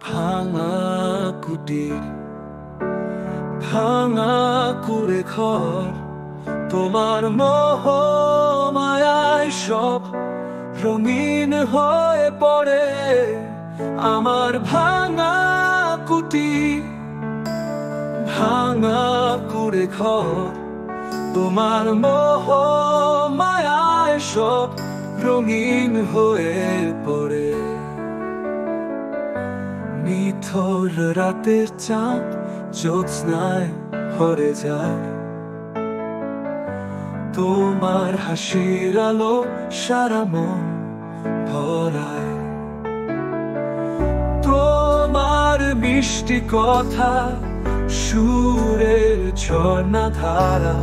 ভাঙা কুটির, ভাঙা কুড়ে ঘর, তোমার মোহ মায়ায় সব রঙিন হয়ে পড়ে। আমার ভাঙা কুটির, ভাঙা কুড়ে ঘর, তোমার মোহ মায়ায় সব রঙিন হয়ে পড়ে। নিথর রাতের চাঁদ জ্যোৎস্নায় ভরে যায়, তোমার হাসির আলো সারা মন ভরায়। তোমার মিষ্টি কথা সুরের ঝর্ণা ধারা,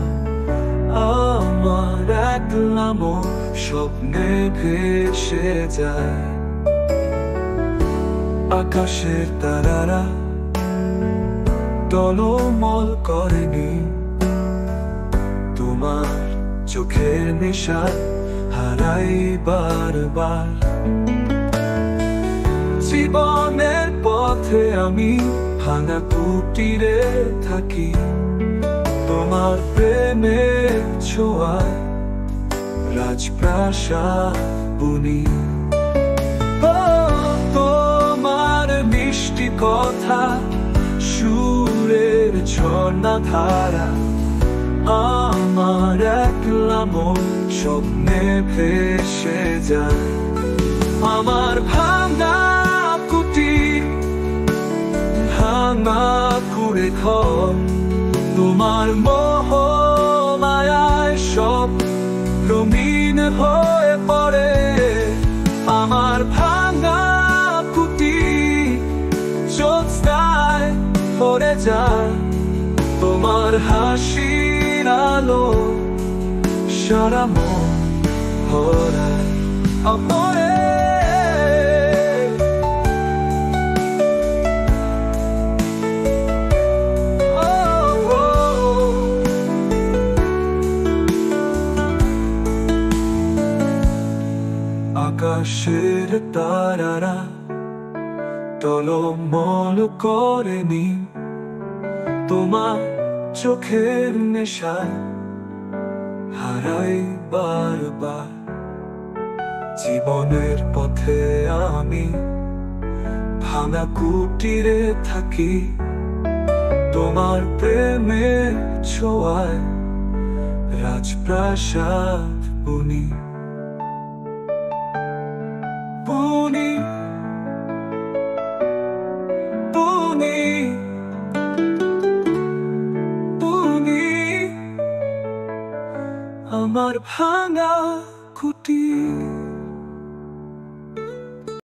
আমার একলা মন স্বপ্নে ভেসে যায়। আকাশের তারারা টলমল করেনি, তোমার চোখের নেশা হারাই বারবার। জীবনের পথে আমি ভাঙা কুটিরে থাকি, তোমার প্রেমের ছোঁয়ায় রাজপ্রাসাদ বুনি। তোমার মিষ্টি কথা সুরের ঝর্ণা ধারা, আমার একলা মন স্বপ্নে ভেসে যায়। আমার ভাঙা কুটির, ভাঙা কুড়ে ঘর, তোমার মোহ মায়ায় সব রঙিন হয়ে পড়ে। আমার ভাঙা কুটির জ্যোৎস্নায় ভরে যায়, তোমার হাসির আলো সারা মন ভরায়। আমরে আকাশের তারারা টলমল করেনি, তোমার চোখের নেশায় হারাই বারবার। জীবনের পথে আমি ভাঙা কুটিরে থাকি, তোমার প্রেমের ছোঁয়ায় রাজপ্রাসাদ বুনি। বুনি, বুনি, বুনি, আমার ভাঙা কুটির।